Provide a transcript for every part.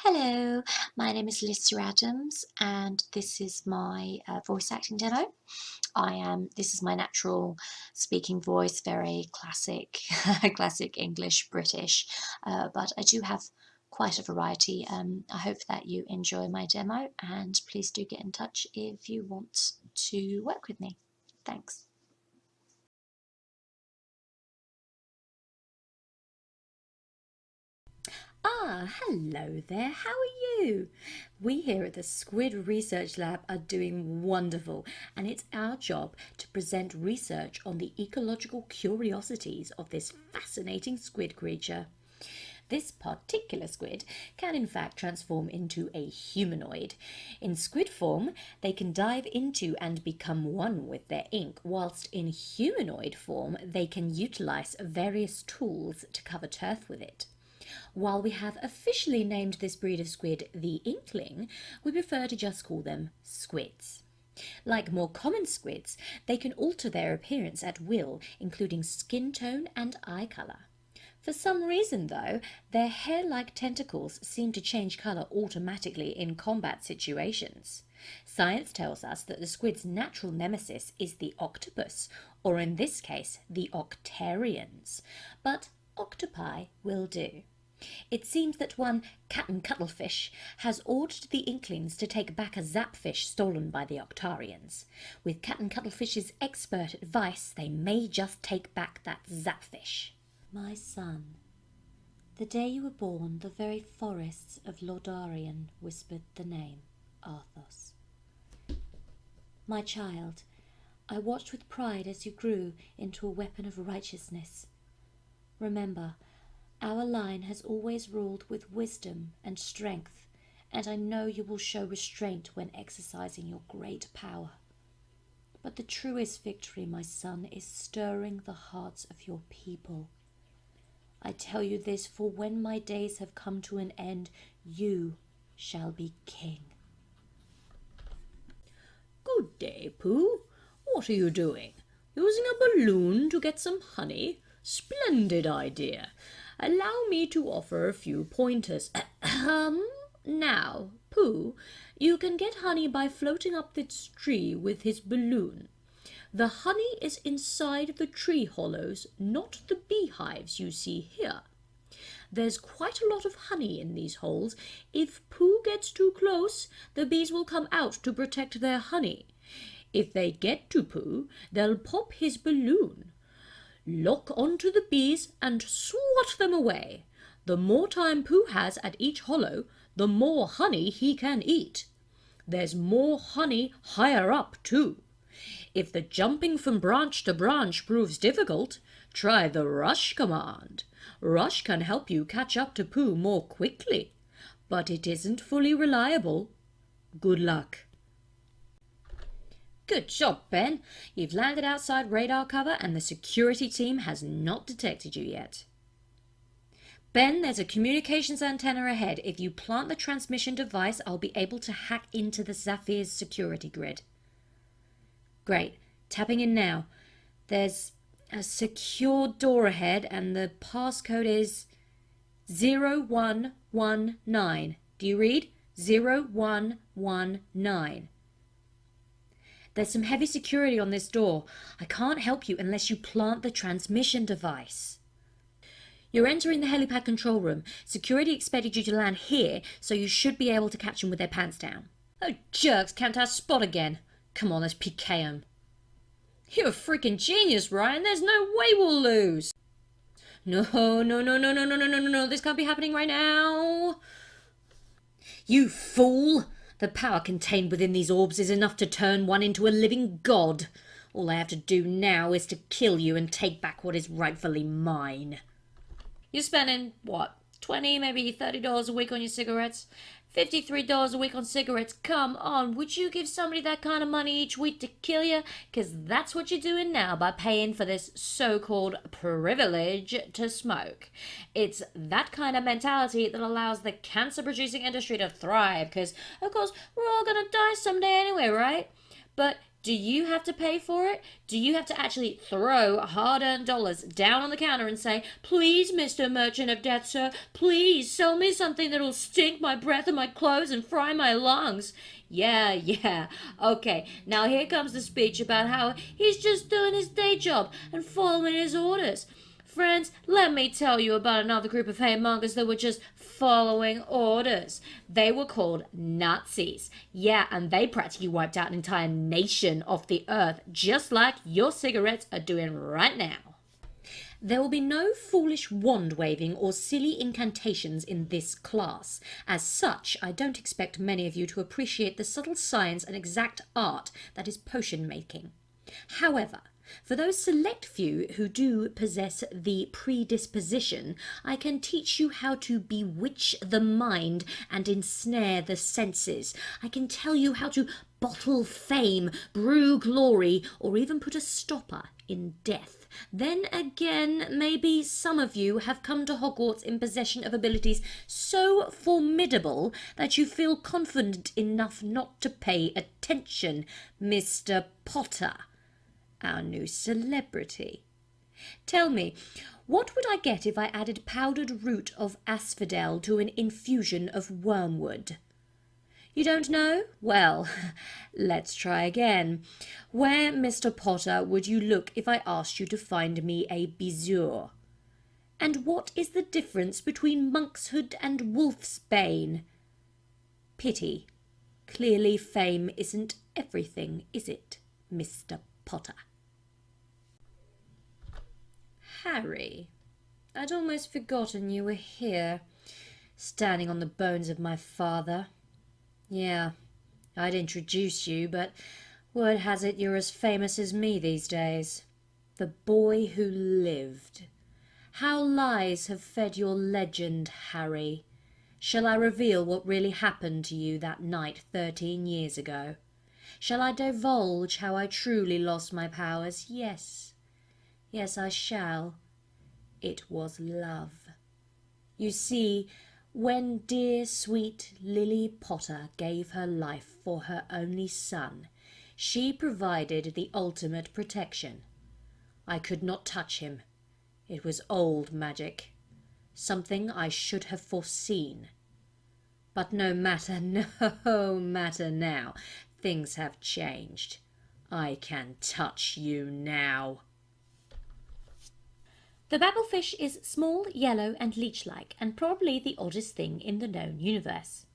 Hello, my name is Lyssa Adams, and this is my voice acting demo. This is my natural speaking voice, very classic, classic English, British, but I do have quite a variety. I hope that you enjoy my demo, and please do get in touch if you want to work with me. Thanks. Hello there, how are you? We here at the Squid Research Lab are doing wonderful, and it's our job to present research on the ecological curiosities of this fascinating squid creature. This particular squid can in fact transform into a humanoid. In squid form, they can dive into and become one with their ink, whilst in humanoid form, they can utilise various tools to cover turf with it. While we have officially named this breed of squid the inkling, we prefer to just call them squids. Like more common squids, they can alter their appearance at will, including skin tone and eye colour. For some reason, though, their hair-like tentacles seem to change colour automatically in combat situations. Science tells us that the squid's natural nemesis is the octopus, or in this case, the octarians. But octopi will do. It seems that one Captain Cuttlefish has ordered the Inklings to take back a zapfish stolen by the Octarians. With Captain Cuttlefish's expert advice, they may just take back that zapfish. My son, the day you were born, the very forests of Lordarian whispered the name Arthos. My child, I watched with pride as you grew into a weapon of righteousness. Remember, our line has always ruled with wisdom and strength, and I know you will show restraint when exercising your great power. But the truest victory, my son, is stirring the hearts of your people. I tell you this, for when my days have come to an end, you shall be king. Good day, Pooh. What are you doing? Using a balloon to get some honey? Splendid idea. Allow me to offer a few pointers. Now, Pooh, you can get honey by floating up this tree with his balloon. The honey is inside the tree hollows, not the beehives you see here. There's quite a lot of honey in these holes. If Pooh gets too close, the bees will come out to protect their honey. If they get to Pooh, they'll pop his balloon. Lock onto the bees and swat them away. The more time Pooh has at each hollow, the more honey he can eat. There's more honey higher up, too. If the jumping from branch to branch proves difficult, try the rush command. Rush can help you catch up to Pooh more quickly, but it isn't fully reliable. Good luck. Good job, Ben. You've landed outside radar cover and the security team has not detected you yet. Ben, there's a communications antenna ahead. If you plant the transmission device, I'll be able to hack into the Zaphyr's security grid. Great. Tapping in now. There's a secure door ahead and the passcode is 0119. Do you read? 0119. There's some heavy security on this door. I can't help you unless you plant the transmission device. You're entering the helipad control room. Security expected you to land here, so you should be able to catch them with their pants down. Oh, jerks camped our spot again. Come on, let's PK 'em. You're a freaking genius, Ryan. There's no way we'll lose. No, this can't be happening right now. You fool! The power contained within these orbs is enough to turn one into a living god. All I have to do now is to kill you and take back what is rightfully mine. You're spending, what, $20, maybe $30 a week on your cigarettes? $53 a week on cigarettes. Come on, would you give somebody that kind of money each week to kill you? Because that's what you're doing now by paying for this so-called privilege to smoke. It's that kind of mentality that allows the cancer-producing industry to thrive, because, of course, we're all going to die someday anyway, right? But Do you have to pay for it? Do you have to actually throw hard-earned dollars down on the counter and say, please, Mr. Merchant of Death, sir, please sell me something that'll stink my breath and my clothes and fry my lungs? Yeah. Okay, now here comes the speech about how he's just doing his day job and following his orders. Friends, let me tell you about another group of hatemongers that were just following orders. They were called Nazis. Yeah, and they practically wiped out an entire nation off the earth, just like your cigarettes are doing right now. There will be no foolish wand-waving or silly incantations in this class. As such, I don't expect many of you to appreciate the subtle science and exact art that is potion making. However, for those select few who do possess the predisposition, I can teach you how to bewitch the mind and ensnare the senses. I can tell you how to bottle fame, brew glory, or even put a stopper in death. Then again, maybe some of you have come to Hogwarts in possession of abilities so formidable that you feel confident enough not to pay attention, Mr. Potter, our new celebrity. Tell me, what would I get if I added powdered root of asphodel to an infusion of wormwood? You don't know? Well, let's try again. Where, Mr. Potter, would you look if I asked you to find me a bezoar? And what is the difference between monkshood and wolfsbane? Pity. Clearly fame isn't everything, is it, Mr. Potter? Harry, I'd almost forgotten you were here, standing on the bones of my father. Yeah, I'd introduce you, but word has it you're as famous as me these days. The boy who lived. How lies have fed your legend, Harry. Shall I reveal what really happened to you that night 13 years ago? Shall I divulge how I truly lost my powers? Yes, I shall. It was love. You see, when dear sweet Lily Potter gave her life for her only son, she provided the ultimate protection. I could not touch him. It was old magic, something I should have foreseen. But no matter now. Things have changed. I can touch you now. The babblefish is small, yellow and leech-like, and probably the oddest thing in the known universe.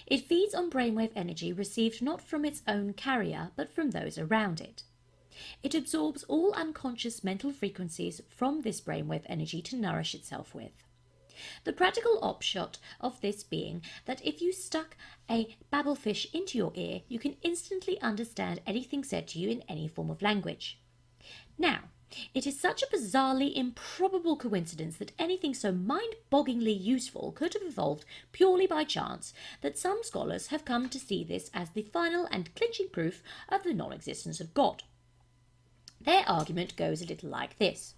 It feeds on brainwave energy received not from its own carrier, but from those around it. It absorbs all unconscious mental frequencies from this brainwave energy to nourish itself with. The practical upshot of this being that if you stuck a babblefish into your ear, you can instantly understand anything said to you in any form of language. Now, it is such a bizarrely improbable coincidence that anything so mind-bogglingly useful could have evolved purely by chance that some scholars have come to see this as the final and clinching proof of the non-existence of God. Their argument goes a little like this.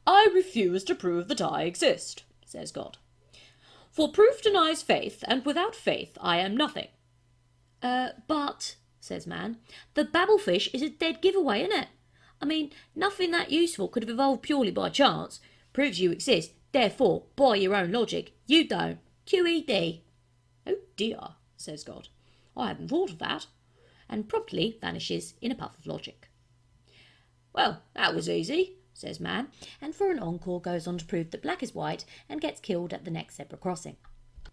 I refuse to prove that I exist, says God. For proof denies faith, and without faith I am nothing. But, says man, the babblefish is a dead giveaway, isn't it? I mean, nothing that useful could have evolved purely by chance. Proves you exist, therefore, by your own logic, you don't. QED. Oh dear, says God. I hadn't thought of that. And promptly vanishes in a puff of logic. Well, that was easy, says man, and for an encore goes on to prove that black is white and gets killed at the next zebra crossing.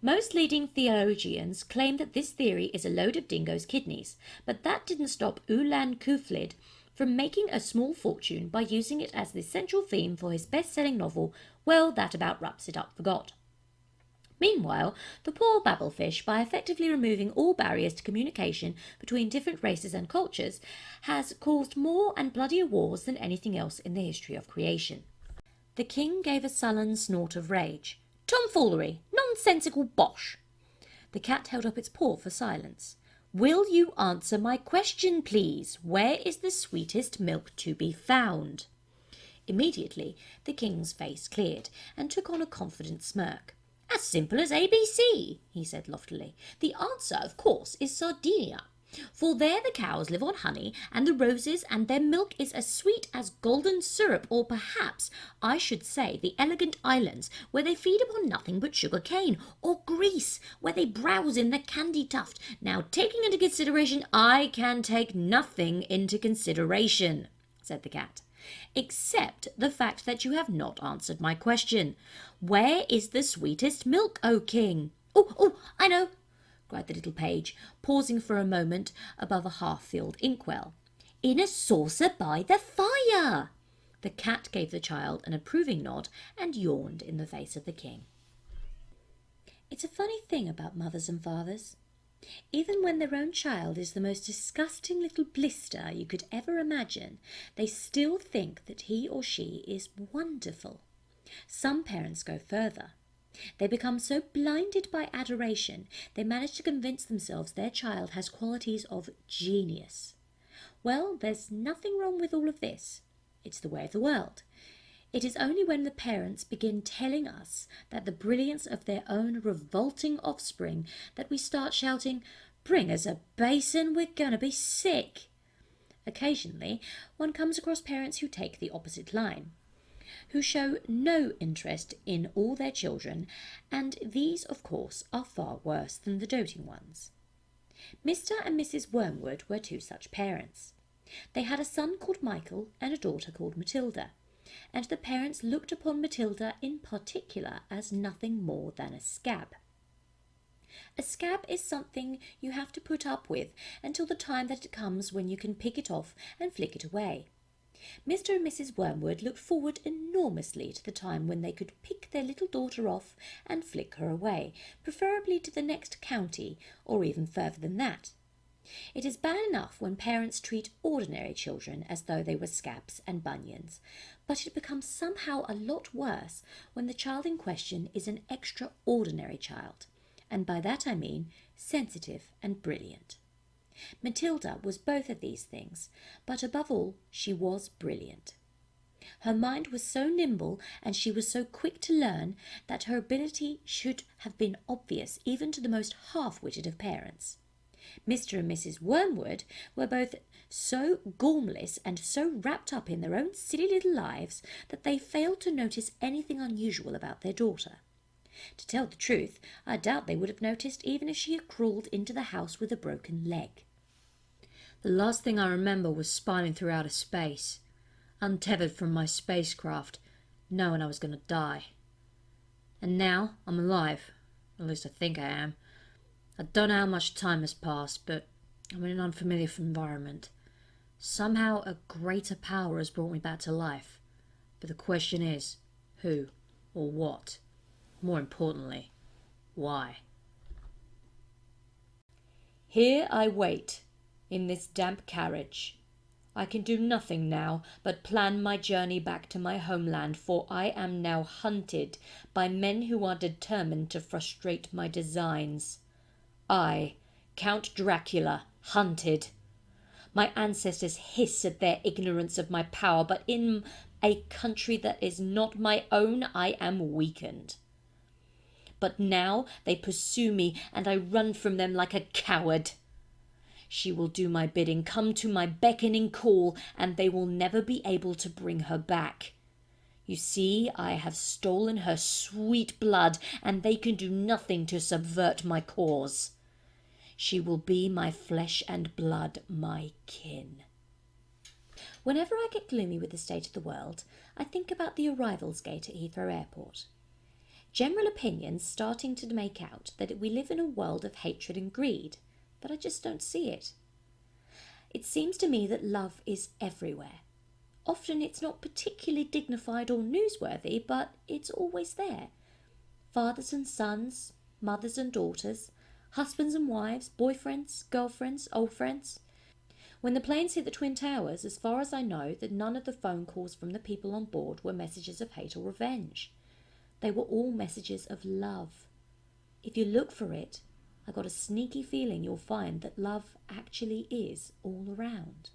Most leading theologians claim that this theory is a load of dingoes' kidneys, but that didn't stop Ulan Kuflid from making a small fortune by using it as the central theme for his best-selling novel, Well, That About Wraps It Up for God. Meanwhile, the poor babblefish, by effectively removing all barriers to communication between different races and cultures, has caused more and bloodier wars than anything else in the history of creation. The king gave a sullen snort of rage. Tomfoolery! Nonsensical bosh! The cat held up its paw for silence. Will you answer my question, please? Where is the sweetest milk to be found? Immediately, the king's face cleared and took on a confident smirk. As simple as ABC, he said loftily. The answer, of course, is Sardinia. For there the cows live on honey and the roses, and their milk is as sweet as golden syrup, or perhaps I should say the elegant islands, where they feed upon nothing but sugar cane, or Greece, where they browse in the candy tuft. Now, taking into consideration, I can take nothing into consideration, said the cat, except the fact that you have not answered my question. Where is the sweetest milk, O king? Oh, I know, cried the little page, pausing for a moment above a half-filled inkwell. In a saucer by the fire! The cat gave the child an approving nod and yawned in the face of the king. It's a funny thing about mothers and fathers. Even when their own child is the most disgusting little blister you could ever imagine, they still think that he or she is wonderful. Some parents go further. They become so blinded by adoration, they manage to convince themselves their child has qualities of genius. Well, there's nothing wrong with all of this. It's the way of the world. It is only when the parents begin telling us that the brilliance of their own revolting offspring that we start shouting, "Bring us a basin, we're going to be sick." Occasionally, one comes across parents who take the opposite line, who show no interest in all their children, and these, of course, are far worse than the doting ones. Mr. and Mrs. Wormwood were two such parents. They had a son called Michael and a daughter called Matilda, and the parents looked upon Matilda in particular as nothing more than a scab. A scab is something you have to put up with until the time that it comes when you can pick it off and flick it away. Mr. and Mrs. Wormwood looked forward enormously to the time when they could pick their little daughter off and flick her away, preferably to the next county, or even further than that. It is bad enough when parents treat ordinary children as though they were scabs and bunions, but it becomes somehow a lot worse when the child in question is an extraordinary child, and by that I mean sensitive and brilliant. Matilda was both of these things, but above all she was brilliant. Her mind was so nimble and she was so quick to learn that her ability should have been obvious even to the most half-witted of parents. Mr. and Mrs. Wormwood were both so gormless and so wrapped up in their own silly little lives that they failed to notice anything unusual about their daughter. To tell the truth, I doubt they would have noticed even if she had crawled into the house with a broken leg. The last thing I remember was spinning through outer space, untethered from my spacecraft, knowing I was going to die. And now I'm alive, at least I think I am. I don't know how much time has passed, but I'm in an unfamiliar environment. Somehow a greater power has brought me back to life. But the question is, who or what? More importantly, why? Here I wait, in this damp carriage. I can do nothing now but plan my journey back to my homeland, for I am now hunted by men who are determined to frustrate my designs. I, Count Dracula, hunted. My ancestors hiss at their ignorance of my power, but in a country that is not my own, I am weakened. But now they pursue me, and I run from them like a coward. She will do my bidding, come to my beckoning call, and they will never be able to bring her back. You see, I have stolen her sweet blood, and they can do nothing to subvert my cause. She will be my flesh and blood, my kin. Whenever I get gloomy with the state of the world, I think about the arrivals gate at Heathrow Airport. General opinion's starting to make out that we live in a world of hatred and greed, but I just don't see it. It seems to me that love is everywhere. Often it's not particularly dignified or newsworthy, but it's always there. Fathers and sons, mothers and daughters, husbands and wives, boyfriends, girlfriends, old friends. When the planes hit the Twin Towers, as far as I know, that none of the phone calls from the people on board were messages of hate or revenge. They were all messages of love. If you look for it, I got a sneaky feeling you'll find that love actually is all around.